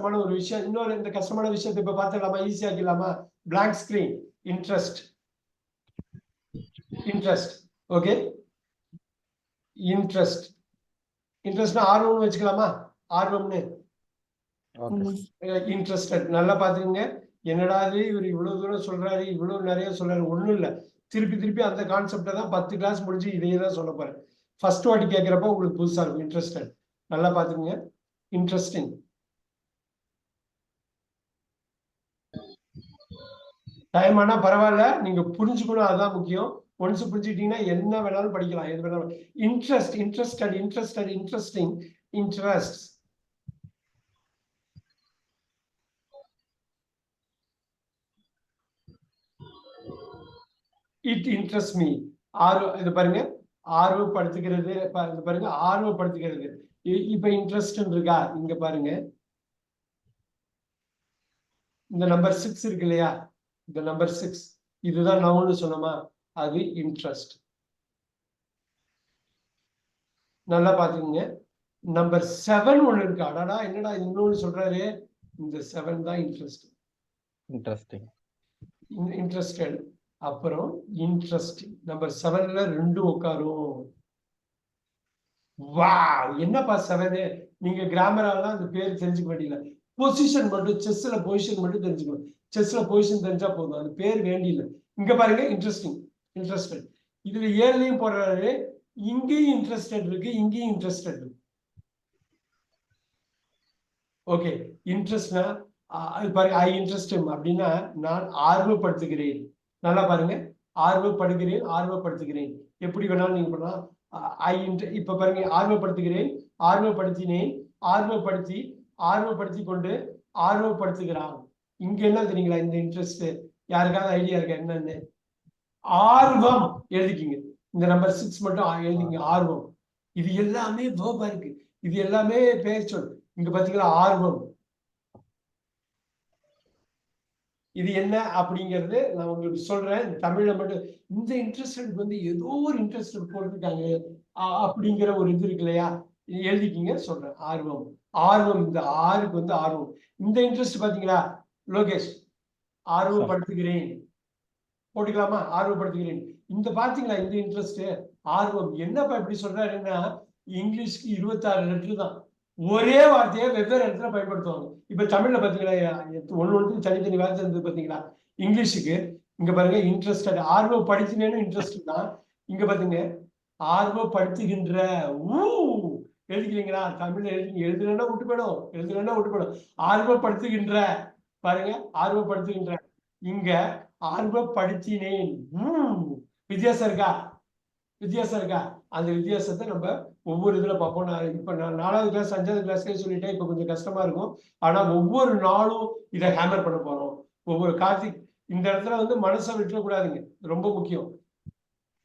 கஷ்டமான ஒரு விஷயம். இன்னொரு இந்த கஷ்டமான விஷயத்தை இப்ப பார்த்துடலாமா? ஈஸியா ஆக்கிடலாமா? Blank screen. Interest. Interest. Okay, interest. இன்ட்ரெஸ்ட்னா ஆர்வம்னு வச்சுக்கலாமா? ஆர்வம்னு. இன்ட்ரெஸ்டட். நல்லா பாத்துக்கோங்க. என்னடா இது இவர் இவ்வளவு தூரம் சொல்றாரு, இவ்வளவு நிறைய சொல்றாரு. ஒண்ணும் இல்ல, திருப்பி திருப்பி அந்த கான்செப்டை தான் 10 கிளாஸ் முடிஞ்சு இதையே தான் சொல்ல போறேன். ஃபர்ஸ்ட் வாட்டி கேட்கிறப்ப உங்களுக்கு புதுசா இருக்கும். இன்ட்ரெஸ்டட். நல்லா பாத்துக்கோங்க. இன்ட்ரெஸ்டிங். டைம் ஆனா பரவாயில்ல, நீங்க புரிஞ்சுக்கணும், அதுதான் முக்கியம். ஒன்ஸ் புரிஞ்சுக்கிட்டீங்கன்னா என்ன வேணாலும் படிக்கலாம், எது வேணாலும். Interest, interested, interested, interesting, interest. It interest me. இது பாருங்க, ஆர்வப்படுத்துகிறது. பாருங்க, ஆர்வப்படுத்துகிறது. இப்ப இன்ட்ரெஸ்ட் இருக்கா? இங்க பாருங்க, இந்த நம்பர் 6 இருக்கு இல்லையா? இந்த நம்பர் 6 இதுதான் நவுன்னு சொன்னோமா? அது இன்ட்ரெஸ்ட். நல்லா பாத்துக்கோங்க. நம்பர் 7 ஒண்ணு இருக்கு. அடடா என்னடா இன்னொன்னு சொல்றாரு. இந்த 7 தான் இன்ட்ரெஸ்ட். Interesting, interested. அப்புறம் இன்ட்ரெஸ்டிங். நம்பர் 7ல 2 உட்காரும். வா, என்னப்பா 7? நீங்க கிராமராலாம் அந்த பேர் தெரிஞ்சுக்க வேண்டியல. பொசிஷன் மட்டும், செஸ்ல பொசிஷன் மட்டும் தெரிஞ்சுக்கணும். செஸ்ல பொசிஷன் தெரிஞ்சா போதும், அந்த பேர் வேண்டியில்லை. இங்க பாருங்க, இன்ட்ரெஸ்டிங், இன்ட்ரெஸ்டட். இதுல 7லையும் போடுறாரு. இங்கேயும் இன்ட்ரெஸ்டட் இருக்கு, இங்கேயும் இன்ட்ரெஸ்டட் இருக்கு. ஓகே, இன்ட்ரெஸ்ட்னா அது பாருங்க, ஐ இன்ட்ரெஸ்ட் அப்படின்னா நான் ஆர்வப்படுத்துகிறேன். நல்லா பாருங்க, ஆர்வப்படுகிறேன், ஆர்வப்படுத்துகிறேன். எப்படி வேணாலும் நீங்க பண்ணலாம். இப்ப பாருங்க, ஆர்வப்படுத்துகிறேன், ஆர்வப்படுத்தினேன், ஆர்வப்படுத்தி, ஆர்வப்படுத்தி கொண்டு, ஆர்வப்படுத்துகிறான். இங்க என்ன தெரியுங்களா? இந்த இன்ட்ரெஸ்ட் யாருக்காவது ஐடியா இருக்கா என்னன்னு? ஆர்வம் எழுதிக்கிங்க. இந்த நம்பர் 6 மட்டும் எழுதிங்க, ஆர்வம். இது எல்லாமே வேர்பா இருக்கு, இது எல்லாமே பெயர் சொல். இங்க பாத்தீங்களா, ஆர்வம். இது என்ன அப்படிங்கிறது நான் உங்களுக்கு சொல்றேன். தமிழ்ல மட்டும் இந்த இன்ட்ரெஸ்ட் வந்து ஏதோ ஒரு இன்ட்ரெஸ்ட் போட்டிருக்காங்க அப்படிங்கிற ஒரு இது இருக்கு இல்லையா? எழுதிக்கிங்க, சொல்றேன். ஆர்வம், ஆர்வம். இந்த ஆறுக்கு வந்து ஆர்வம். இந்த இன்ட்ரெஸ்ட் பாத்தீங்களா லோகேஷ்? ஆர்வப்படுத்துகிறேன் போட்டுக்கலாமா? ஆர்வப்படுத்துகிறேன். இந்த பாத்தீங்களா இந்த இன்ட்ரெஸ்ட், ஆர்வம். என்னப்பா இப்படி சொல்றாருன்னா, இங்கிலீஷ்க்கு 26 லெட்டர் தான், ஒரே வார்த்தையை வெவ்வேறு இடத்துல பயன்படுத்துவாங்க. இப்ப தமிழ்ல பாத்தீங்களா, ஒண்ணு தனித்தனி வார்த்தை இருந்தது பாத்தீங்களா? இங்கிலீஷுக்கு இங்க பாருங்க, இன்ட்ரெஸ்டட். ஆர்வப்படுத்தினேன்னு இன்ட்ரெஸ்ட் தான். இங்க பாத்தீங்க, ஆர்வப்படுத்துகின்ற. எழுதிக்கிறீங்களா? தமிழ்ல எழுதுனா விட்டு போயிடும், எழுதுனா விட்டு போயிடும். ஆர்வப்படுத்துகின்ற பாருங்க, ஆர்வப்படுத்துகின்ற. இங்க ஆர்வப்படுத்தினேன். வித்தியாசம் இருக்கா? வித்தியாசம் இருக்கா? அந்த வித்தியாசத்தை நம்ம ஒவ்வொரு இதுல பார்ப்போம். இப்ப நான் 4வது கிளாஸ் 5வது கிளாஸ்லயே சொல்லிட்டேன். இப்ப கொஞ்சம் கஷ்டமா இருக்கும். ஆனா ஒவ்வொரு நாளும் இதை ஹேமர் பண்ண போறோம். ஒவ்வொரு கார்த்திக், இந்த இடத்துல வந்து மனசை விட்டுறக்கூடாதுங்க, ரொம்ப முக்கியம்.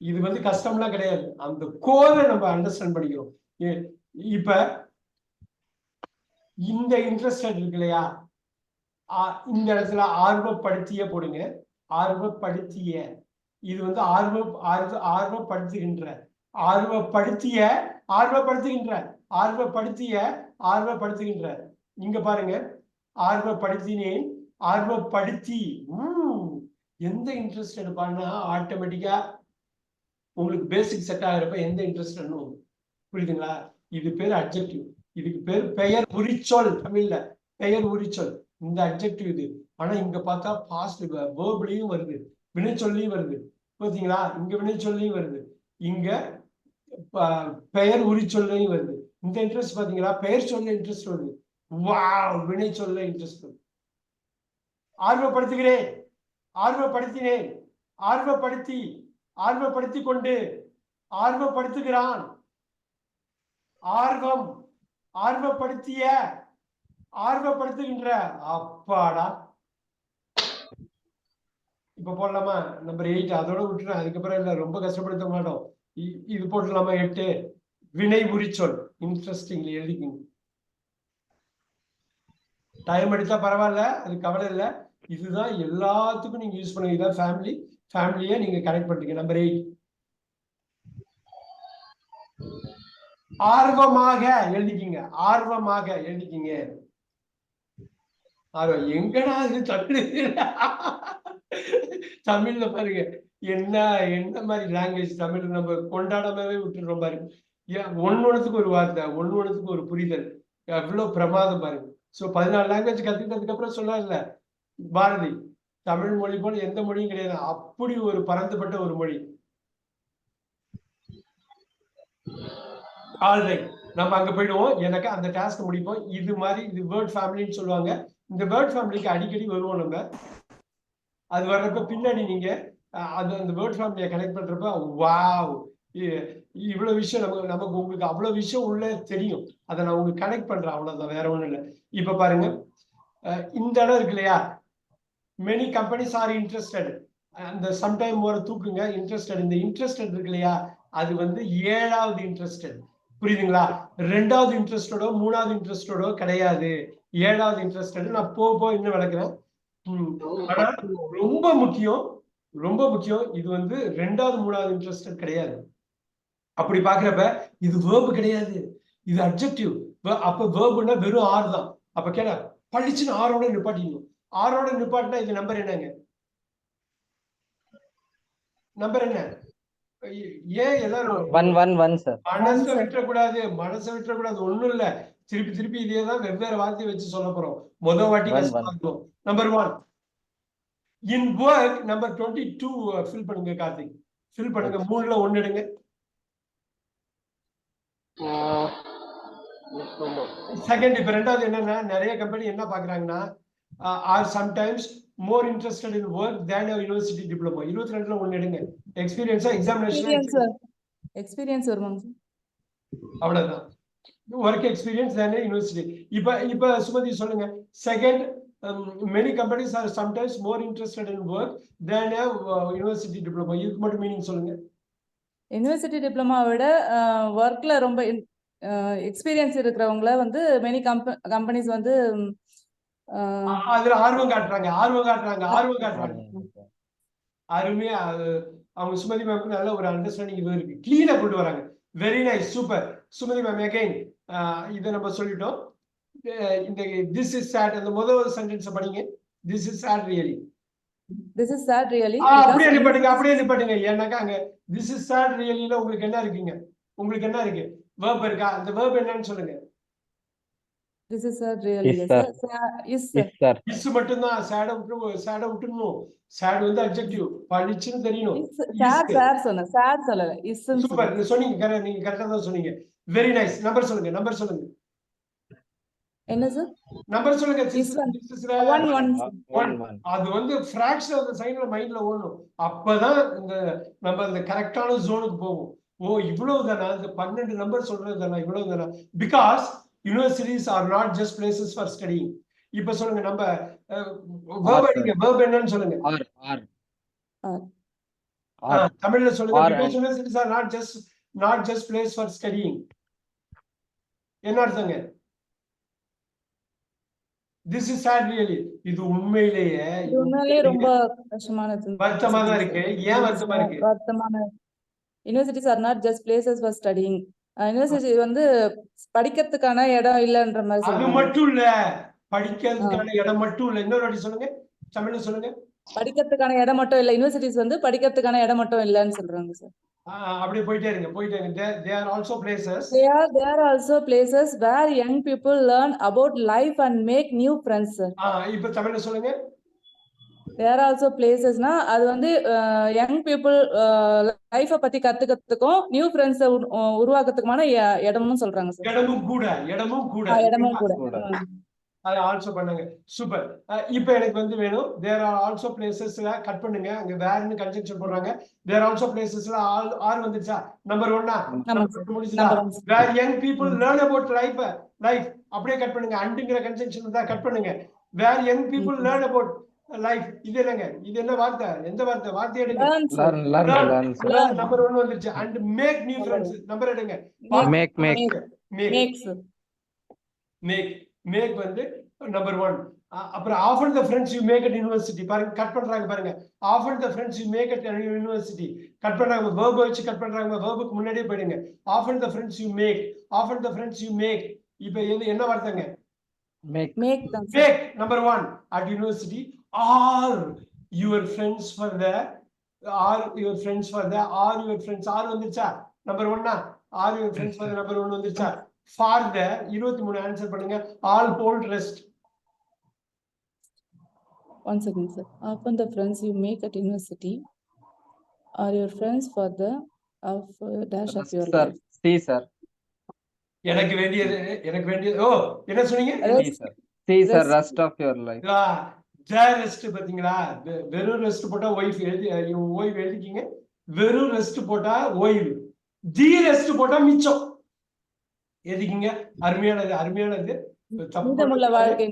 இது வந்து கஷ்டம்லாம் கிடையாது, அந்த கோரை நம்ம அண்டர்ஸ்டாண்ட் பண்ணிக்கிறோம். இப்ப இந்த இன்ட்ரெஸ்டட் இருக்கு இல்லையா? இந்த இடத்துல ஆர்வப்படுத்திய போடுங்க. ஆர்வப்படுத்திய. இது வந்து ஆர்வப்படுத்துகின்ற, ஆர்வப்படுத்திய, ஆர்வப்படுத்துகின்ற, ஆர்வப்படுத்திய, ஆர்வப்படுத்துகின்ற. இங்க பாருங்க, ஆர்வப்படுத்தினேன், ஆர்வப்படுத்தி. எந்த இன்ட்ரெஸ்ட் எடுப்பாங்கன்னா ஆட்டோமேட்டிக்கா உங்களுக்கு பேசிக் செட் ஆகிறப்ப எந்த இன்ட்ரெஸ்ட் புரியுதுங்களா? இது பேர் அட்ஜெக்டிவ். இதுக்கு பேர் பெயர் உரிச்சொல். தமிழ்ல பெயர் உரிச்சொல். இந்த அட்ஜெக்டிவ் இது. ஆனா இங்க பார்த்தா பாஸ்ட் வேர்ப்லயும் வருது, வினைச்சொல்லையும் வருது. பாத்தீங்களா? இங்க வினைச்சொல்லையும் வருது, இங்க பெயர் உரிச்சொல்லையும் வருது. இந்த இன்ட்ரெஸ்ட் பாத்தீங்களா? பெயர் சொல்ல இன்ட்ரெஸ்ட் வருது, வாவ், வினைச்சொல்ல இன்ட்ரெஸ்ட் வருது. ஆர்வப்படுத்துகிறேன், ஆர்வப்படுத்தினேன், ஆர்வப்படுத்தி, ஆர்வப்படுத்தி கொண்டு, ஆர்வப்படுத்துகிறான். ஆர்வம், ஆர்வப்படுத்திய, ஆர்வப்படுத்துகின்ற. அப்பாடா. இப்ப போடலாமா? நம்பர் 8 அதோட விட்டுறேன், அதுக்கப்புறம் இல்ல, ரொம்ப கஷ்டப்படுத்த மாட்டோம். இது போடலாமா? 8 வினை உரிச்சொல். இன்ட்ரெஸ்டிங்லி எழுதிக்கணும். டைம் எடுத்தா பரவாயில்ல, அது கவலை இல்லை. இதுதான் எல்லாத்துக்கும் நீங்க யூஸ் பண்ணுங்க. இதான் ஃபேமிலி, ஃபேமிலியை நீங்க கனெக்ட் பண்றீங்க. நம்பர் 8 ஆர்வமாக எழுதிக்கிங்க, ஆர்வமாக எழுதிக்கிங்க. எங்கடா இது தமிழ் தமிழ்ல பாருங்க என்ன என்ன மாதிரி லாங்குவேஜ் தமிழ் நம்ம கொண்டாடாமவே விட்டுறோம் பாருங்க. ஒன்னொன்னுக்கு ஒரு வார்த்தை, ஒன்னொன்னுக்கு ஒரு புரிதல், எவ்வளவு பிரமாதம் பாருங்க. சோ 14 லாங்குவேஜ் கத்துக்கிட்டதுக்கு அப்புறம் சொன்னார்ல பாரதி, தமிழ் மொழி போல எந்த மொழியும் கிடையாது, அப்படி ஒரு பரந்துபட்ட ஒரு மொழி. ஆல்ரைட், நம்ம அங்க போயிடுவோம். எனக்கு அந்த டாஸ்க் முடிப்போம். இது மாதிரி இது வேர்ட் ஃபேமிலின்னு சொல்லுவாங்க. இந்த வேர்ட் ஃபேமிலிக்கு அடிக்கடி வருவோம் நம்ம. அது வர்றப்ப பின்னாடி நீங்க அது அந்த வேர்ட் ஃபேமிலியை கனெக்ட் பண்றப்ப வாவ், இவ்வளவு விஷயம் நமக்கு உங்களுக்கு அவ்வளவு விஷயம் உள்ள தெரியும். அதை நான் உங்களுக்கு கனெக்ட் பண்றேன், அவ்வளவுதான், வேற ஒண்ணும் இல்லை. இப்ப பாருங்க, இந்த இடம் இருக்கு இல்லையா, மெனி கம்பெனிஸ் ஆர் இன்ட்ரெஸ்டட். அந்த சம்டைம் ஒரு தூக்குங்க இன்ட்ரெஸ்டட். இந்த இன்ட்ரெஸ்டட் இருக்கு இல்லையா, அது வந்து 7வது இன்ட்ரெஸ்டட். புரியுதுங்களா? 2வது இன்ட்ரெஸ்டோட 3வது இன்ட்ரெஸ்டோட கிடையாது, 7வது இன்ட்ரெஸ்டட். நான் போக இன்னும் விளக்குறேன். ஆனா ரொம்ப முக்கியம், ரொம்ப முக்கியம். இது வந்து 2வது 3வது இன்ட்ரெஸ்டட் கிடையாது. அப்படி பாக்குறப்ப இது வேர்பு கிடையாது, இது அட்ஜெக்டிவ். அப்ப வேர்புன்னா வெறும் ஆர் தான். அப்ப கேட்டா பழிச்சுன்னு ஆரோட நிப்பாட்டிக்கணும். ஆரோட நிப்பாட்டினா இது நம்பர் என்னங்க? நம்பர் என்ன? ஏன் எல்லாரும் மனசை விட்டுறக்கூடாது, மனசை விட்டுறக்கூடாது. ஒண்ணும் இல்ல, திருப்பி திருப்பி இதேதான் வெவ்வேறு வார்த்தையை வச்சு சொல்ல போறோம். முதல் வாட்டி கஷ்டமா இருக்கும். Number 1 in work. Number 22 fill பண்ணுங்க கார்த்திக், ஃபில் பண்ணுங்க. 3ல 1 எடுங்க. செகண்ட். இப்ப 2வது என்னன்னா, நிறைய கம்பெனி என்ன பாக்குறாங்கன்னா, are sometimes more interested in work than university diploma. 22ல 1 எடுங்க. எக்ஸ்பீரியன்ஸா எக்ஸாமினேஷன் எக்ஸ்பீரியன்ஸ் வருமாங்க சார்? அவ்வளவுதான், ஒர்க் எக்ஸ்பீரியன்ஸ் தேன் யூனிவர்சிட்டி. இப்ப சுமதி சொல்லுங்க. Second, many companies are sometimes more interested in work than a university diploma. இதுக்கு மட்டும் மீனிங் சொல்லுங்க. யுனிவர்சிட்டி டிப்ளமா விட ஒர்க்ல ரொம்ப எக்ஸ்பீரியன்ஸ் இருக்கிறவங்கள வந்து மெனி கம்பெனிஸ் வந்து அதுல ஆர்வம் காட்டுறாங்க, அருமையா. அவங்க சுமதி மேம்க்கு நல்ல ஒரு அண்டர்ஸ்டாண்டிங் இது இருக்கு, கிளீனா கொண்டு வராங்க. Very nice, super. Sumathi ma'am again இதை நம்ம சொல்லிட்டோம். இந்த திஸ் இஸ் சேட் அந்த முதல் சென்டென்ஸ் படிங்க. This is sad really. This is sad really. அப்படியே நிப்பாட்டுங்க. ஏன்னாக்கா அங்க திஸ் இஸ் சேட் ரியலில உங்களுக்கு என்ன இருக்குங்க? உங்களுக்கு என்ன இருக்கு? verb இருக்கா? அந்த verb என்னன்னு சொல்லுங்க. This is sad really. Is மட்டும் தான். sad விட்டுறணும். sad வந்து adjective, பளிச்சுன்னு தெரியணும். sad சொல்லல. is. சூப்பர், சொன்னீங்க, நீங்க கரெக்ட்டா தான் சொன்னீங்க. Very nice. நம்பர் சொல்லுங்க. என்ன சார்? நம்பர் சொல்லுங்க. 1. அது வந்து ஃபிராக்ஷன் அந்த சைடுல மைண்ட்ல ஓடணும். அப்பதான் இந்த நம்ம அந்த கரெக்டான ஜோனுக்கு போவோம். ஓ இவ்வளவு தானா, இந்த 12 நம்பர் சொல்றது தானா, இவ்வளவு தானா? Because universities are not just places for studying. இப்ப சொல்லுங்க, நம்ம verb அடிங்க. verb என்னன்னு சொல்லுங்க. தமிழ்ல சொல்லுங்க. because universities are not just place for studying. என்ன அர்த்தங்க? This is sad really. இது உண்மையிலேயே ரொம்ப கஷ்டமானது, வருத்தமா தான் இருக்கு. ஏன் வருத்தமா இருக்கு? Universities are not just places for studying. University வந்து படிக்கிறதுக்கான இடம் இல்லன்ற மாதிரி சொல்றாங்க. அது மட்டும் இல்ல, படிக்கிறதுக்கான இடம் மட்டும் இல்ல. இன்னொரு வாட்டி சொல்லுங்க, தமிழ்ல சொல்லுங்க. படிக்கிறதுக்கான இடம் மட்டும் இல்ல, யுனிவர்சிட்டிஸ் வந்து படிக்கிறதுக்கான இடம் மட்டும் இல்லன்னு சொல்றாங்க சார். அப்படியே போயிட்டே இருங்க. They are also places. They are also places where young people learn about life and make new friends, sir. இப்ப தமிழ்ல சொல்லுங்க. There are also places na அது வந்து young people லைஃப பத்தி கத்துக்கிறதுக்கும் நியூ ஃப்ரெண்ட்ஸ் உருவாக்குறதுக்குமான இடம்னு சொல்றாங்க சார். இடமும் கூட அதை ஆல்சோ பண்ணுங்க. சூப்பர். இப்போ எனக்கு வந்து வேணும். தேர் ஆர் ஆல்சோ பிளேசஸ்ல கட் பண்ணுங்க. அங்க வேர்னு கன்ஜெக்ஷன் போடுறாங்க. தேர் ஆல்சோ பிளேசஸ்ல ஆல் வந்துச்சா? நம்பர் 1 முடிச்சா? Where young people learn about life அப்படியே கட் பண்ணுங்க. அண்டுங்கிற கன்ஜெக்ஷன் தான் கட் பண்ணுங்க. Where young people learn about life. இது என்னங்க? இது என்ன வார்த்தை? எந்த வார்த்தை? வார்த்தை எடுங்க. நம்பர் 1 வந்துச்சு. And make new friends. Number எடுங்க. மேக் வந்து நம்பர் 1. அப்புறம் often the friends you make at university. பாருங்க, கட் பண்றாங்க பாருங்க. often the friends you make at university. Cut பண்றாங்க, verb வச்சு கட் பண்றாங்க. verb-க்கு முன்னாடியே போயிடுங்க. often the friends you make. இப்போ இது என்ன வார்த்தைங்க? Make. மேக் தான் sir. Make number 1 at university. Are your friends for the are your friends for the are your friends are வந்துச்சா number 1 are your friends for the number 1 வந்துச்சா for the 23 answer பண்ணுங்க all hold rest. One second, sir. Upon the friends you make at university are your friends for the of dash of your Sir. life. C, sir. எனக்கு வேண்டியது ஓ என்ன சொன்னீங்க C, sir. C, sir. Rest. Rest of your life. Rest பாத்தீங்களா வெறும் rest போட்டா wife ஓய்வு எழுதிக்கிங்க வெறும் rest போட்டா ஓய்வு தி ரெஸ்ட் போட்டா மிச்சம் எழுதிக்கிங்க அருமையானது மீதமுள்ள வாழ்க்கை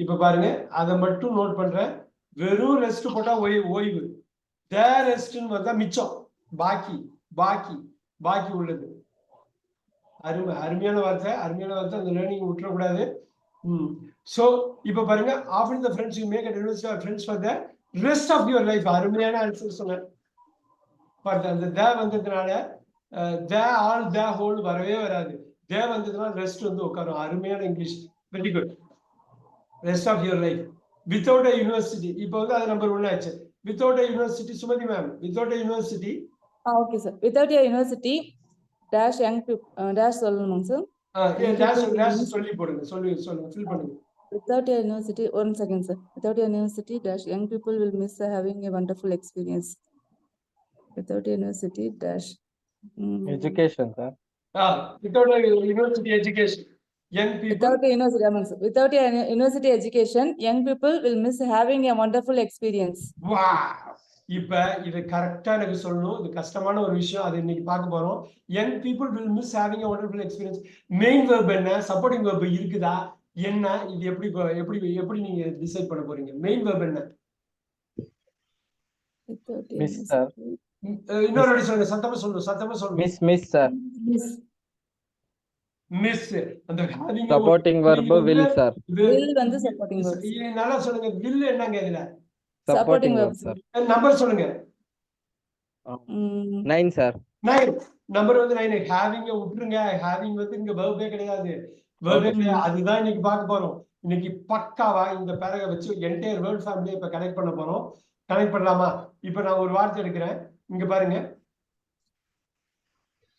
இப்ப பாருங்க அதை மட்டும் நோட் பண்றேன் வெறும் ரெஸ்ட் போட்டா ஓய்வு த ரெஸ்ட்னு வந்தா மிச்சம் பாக்கி உள்ளது அருமையான வார்த்தை அந்த லேர்னிங் விட்டுறக்கூடாது. சோ இப்ப பாருங்க after the friends you make at university are friends for the rest of your life. அருமையான ஆன்சர் சொன்னேன். பட் அந்த த வந்ததுனால த ஆல் த ஹோல் வரவே வராது. த வந்ததுனால ரெஸ்ட் வந்து உட்காரும். அருமையான English. Very good. rest of your life without a university. இப்போ வந்து அது நம்பர் 1 ஆச்சு. without a university Sumathi ma'am without a university. Okay sir. without a university dash young people dash சொல்லணுமா சார்? dash சொல்லி போடுங்க. சொல்லுங்க ஃபில் பண்ணுங்க. Without a university, one second, sir. Without a university, dash young people will miss having a wonderful experience. Without a university, dash. Education, sir. Without a university education, young people. Without a university, sir. Without a university education, young people will miss having a wonderful experience. Wow. இப்ப இது கரெக்டா எனக்கு சொல்லணும். இது கஷ்டமான ஒரு விஷயம். அது இன்னைக்கு பார்க்க போறோம். young people will miss having a wonderful experience. Main verb என்ன? சப்போர்ட்டிங் verb இருக்குதா? என்ன? இது எப்படி நீங்க டிசைட் பண்ண போறீங்க? மெயின் verb என்ன? Miss, sir. இன்னொரு வாட்டி சொல்லுங்க. சத்தமா சொல்லுங்க. Miss, sir. மிஸ் அந்த Supporting verb will, sir. Will வந்து supporting verbs. நல்லா சொல்லுங்க. will என்னங்க இதுல? Supporting verb, sir. நம்பர் சொல்லுங்க. 9, sir. 9 நம்பர் வந்து 9. having விட்டுருங்க. having வந்து இங்க verb கிடையாது. அதுதான் இன்னைக்கு பார்க்க போறோம். இன்னைக்கு பக்காவா இந்த பேரக வச்சு என்டையர் வேர்ட் ஃபேமிலியை இப்ப கனெக்ட் பண்ண போறோம். கனெக்ட் பண்ணலாமா? இப்ப நான் ஒரு வார்த்தை எடுக்கிறேன். இங்க பாருங்க.